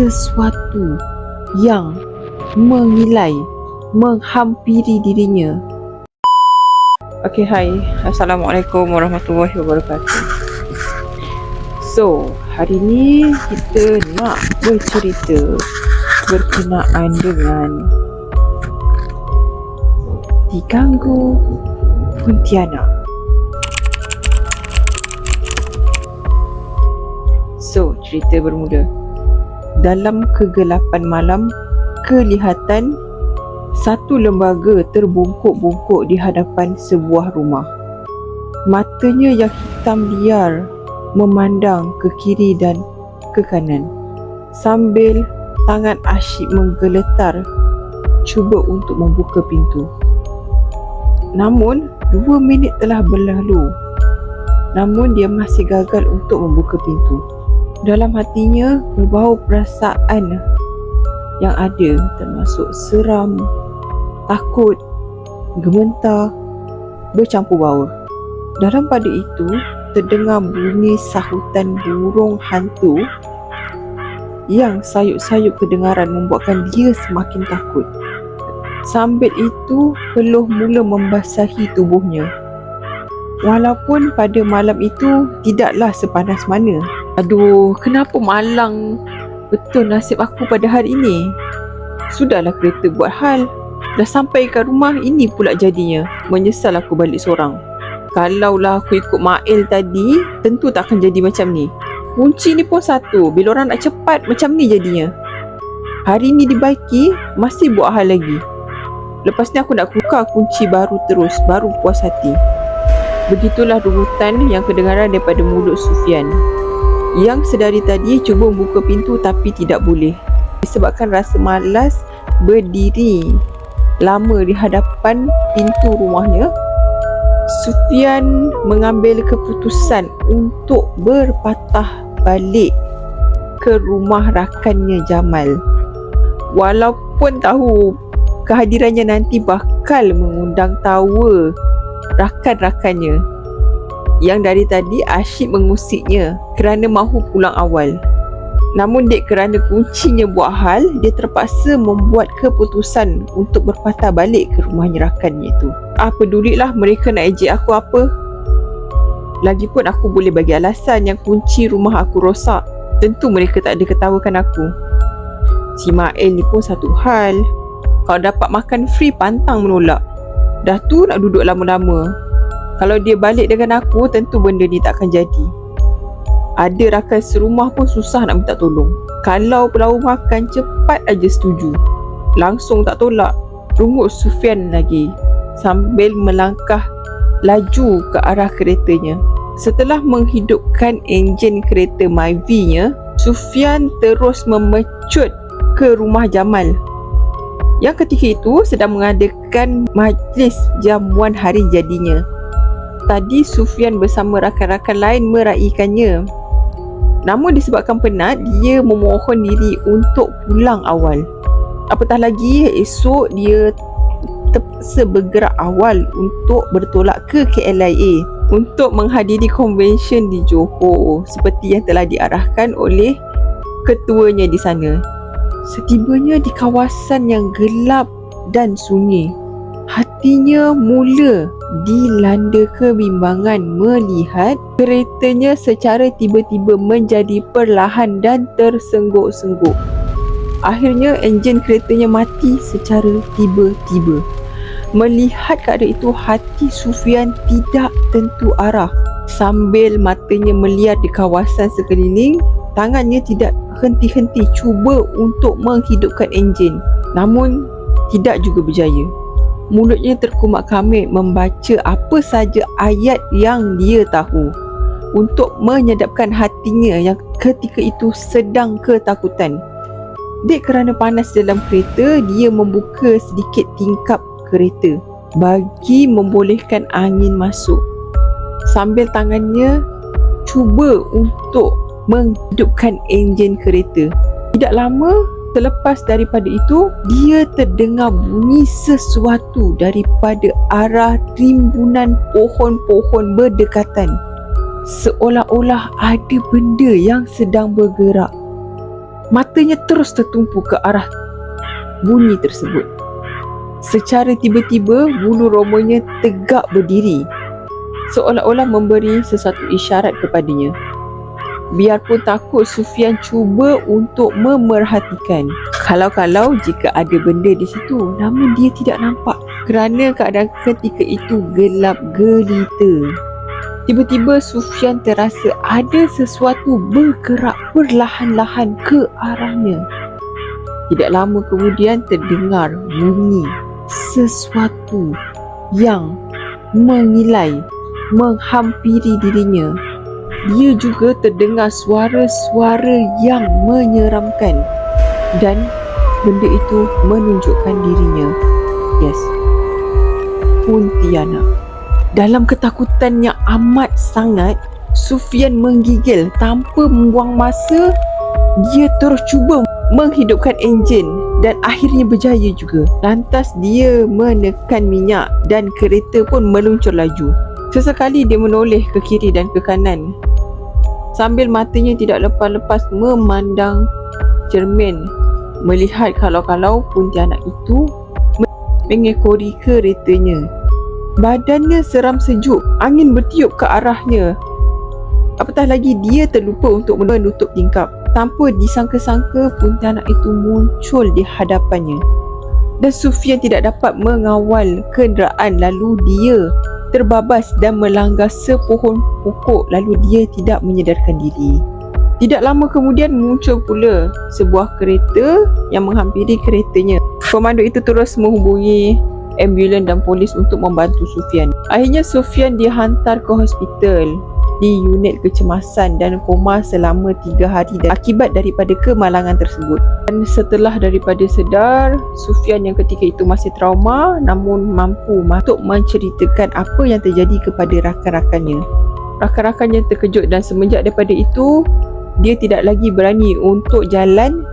sesuatu yang mengilai, menghampiri dirinya. Okay, hai. Assalamualaikum warahmatullahi wabarakatuh. So, hari ni kita nak bercerita berkenaan dengan diganggu Pontianak. So, cerita bermula. Dalam kegelapan malam, kelihatan satu lembaga terbungkuk-bungkuk di hadapan sebuah rumah. Matanya yang hitam liar memandang ke kiri dan ke kanan, sambil tangan asyik menggeletar cuba untuk membuka pintu. Namun 2 minit telah berlalu, namun dia masih gagal untuk membuka pintu. Dalam hatinya berbau perasaan yang ada, termasuk seram, takut, gementar, bercampur baur. Dalam pada itu terdengar bunyi sahutan burung hantu yang sayup-sayup kedengaran membuatkan dia semakin takut. Sambil itu peluh mula membasahi tubuhnya. Walaupun pada malam itu tidaklah sepanas mana. Aduh, kenapa malang betul nasib aku pada hari ini. Sudahlah kereta buat hal. Dah sampai ke rumah, ini pula jadinya. Menyesal aku balik seorang. Kalaulah aku ikut Mail tadi, tentu tak akan jadi macam ni. Kunci ni pun satu. Bila orang nak cepat, macam ni jadinya. Hari ni dibaiki, masih buat hal lagi. Lepas ni aku nak buka kunci baru terus, baru puas hati. Begitulah runutan yang kedengaran daripada mulut Sufian, yang sedari tadi cuba membuka pintu tapi tidak boleh. Disebabkan rasa malas berdiri lama di hadapan pintu rumahnya, Sufian mengambil keputusan untuk berpatah balik ke rumah rakannya Jamal. Walaupun tahu kehadirannya nanti bakal mengundang tawa rakan-rakannya yang dari tadi asyik mengusiknya kerana mahu pulang awal. Namun dek kerana kuncinya buat hal, dia terpaksa membuat keputusan untuk berpatah balik ke rumahnya rakannya itu. Pedulilah mereka nak ejek aku apa. Lagipun aku boleh bagi alasan yang kunci rumah aku rosak. Tentu mereka tak ada ketawakan aku. Si Mael ni pun satu hal. Kalau dapat makan free, pantang menolak. Dah tu nak duduk lama-lama. Kalau dia balik dengan aku, tentu benda ni tak akan jadi. Ada rakan serumah pun susah nak minta tolong. Kalau pelawa makan, cepat aja setuju. Langsung tak tolak. Rungut Sufian lagi sambil melangkah laju ke arah keretanya. Setelah menghidupkan enjin kereta Myvi-nya, Sufian terus memecut ke rumah Jamal, yang ketika itu sedang mengadakan majlis jamuan hari jadinya. Tadi Sufian bersama rakan-rakan lain meraikannya. Namun disebabkan penat, dia memohon diri untuk pulang awal. Apatah lagi, esok dia terpaksa bergerak awal untuk bertolak ke KLIA untuk menghadiri konvensyen di Johor seperti yang telah diarahkan oleh ketuanya di sana. Setibanya di kawasan yang gelap dan sunyi, hatinya mula dilanda kebimbangan melihat keretanya secara tiba-tiba menjadi perlahan dan tersengguk-sengguk. Akhirnya enjin keretanya mati secara tiba-tiba. Melihat keadaan itu, hati Sufian tidak tentu arah. Sambil matanya melihat di kawasan sekeliling, tangannya tidak henti-henti cuba untuk menghidupkan enjin. Namun tidak juga berjaya. Mulutnya terkumat kamit membaca apa saja ayat yang dia tahu untuk menyedapkan hatinya yang ketika itu sedang ketakutan. Dek kerana panas dalam kereta, dia membuka sedikit tingkap kereta bagi membolehkan angin masuk. Sambil tangannya cuba untuk menghidupkan enjin kereta. Tidak lama selepas daripada itu, dia terdengar bunyi sesuatu daripada arah rimbunan pohon-pohon berdekatan. Seolah-olah ada benda yang sedang bergerak. Matanya terus tertumpu ke arah bunyi tersebut. Secara tiba-tiba bulu romanya tegak berdiri, seolah-olah memberi sesuatu isyarat kepadanya. Biarpun takut, Sufian cuba untuk memerhatikan kalau-kalau jika ada benda di situ, namun dia tidak nampak kerana keadaan ketika itu gelap gelita. Tiba-tiba Sufian terasa ada sesuatu bergerak perlahan-lahan ke arahnya. Tidak lama kemudian terdengar bunyi sesuatu yang mengilai menghampiri dirinya. Dia juga terdengar suara-suara yang menyeramkan dan benda itu menunjukkan dirinya. Yes, Pontianak. Dalam ketakutan yang amat sangat, Sufian menggigil tanpa membuang masa. Dia terus cuba menghidupkan enjin dan akhirnya berjaya juga. Lantas dia menekan minyak dan kereta pun meluncur laju. Sesekali dia menoleh ke kiri dan ke kanan sambil matanya tidak lepas-lepas memandang cermin, melihat kalau-kalau Pontianak itu mengekori keretanya. Badannya seram sejuk, angin bertiup ke arahnya. Apatah lagi dia terlupa untuk menutup tingkap. Tanpa disangka-sangka Pontianak itu muncul di hadapannya. Dan Sufian tidak dapat mengawal kenderaan, lalu dia terbabas dan melanggar sepohon pokok, lalu dia tidak menyedarkan diri. Tidak lama kemudian muncul pula sebuah kereta yang menghampiri keretanya. Pemandu itu terus menghubungi ambulans dan polis untuk membantu Sufian. Akhirnya Sufian dihantar ke hospital di unit kecemasan dan koma selama 3 hari akibat daripada kemalangan tersebut. Dan setelah daripada sedar, Sufian yang ketika itu masih trauma namun mampu untuk menceritakan apa yang terjadi kepada rakan-rakannya. Rakan-rakannya terkejut dan semenjak daripada itu dia tidak lagi berani untuk jalan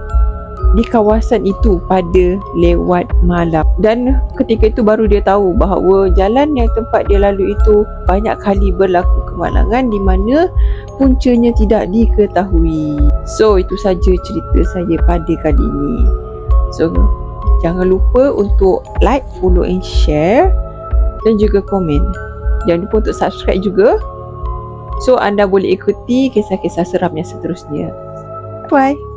di kawasan itu pada lewat malam. Dan ketika itu baru dia tahu bahawa jalan yang tempat dia lalu itu banyak kali berlaku kemalangan di mana puncanya tidak diketahui. So itu saja cerita saya pada kali ini. So jangan lupa untuk like, follow and share dan juga komen. Jangan lupa untuk subscribe juga, so anda boleh ikuti kisah-kisah seram yang seterusnya. Bye.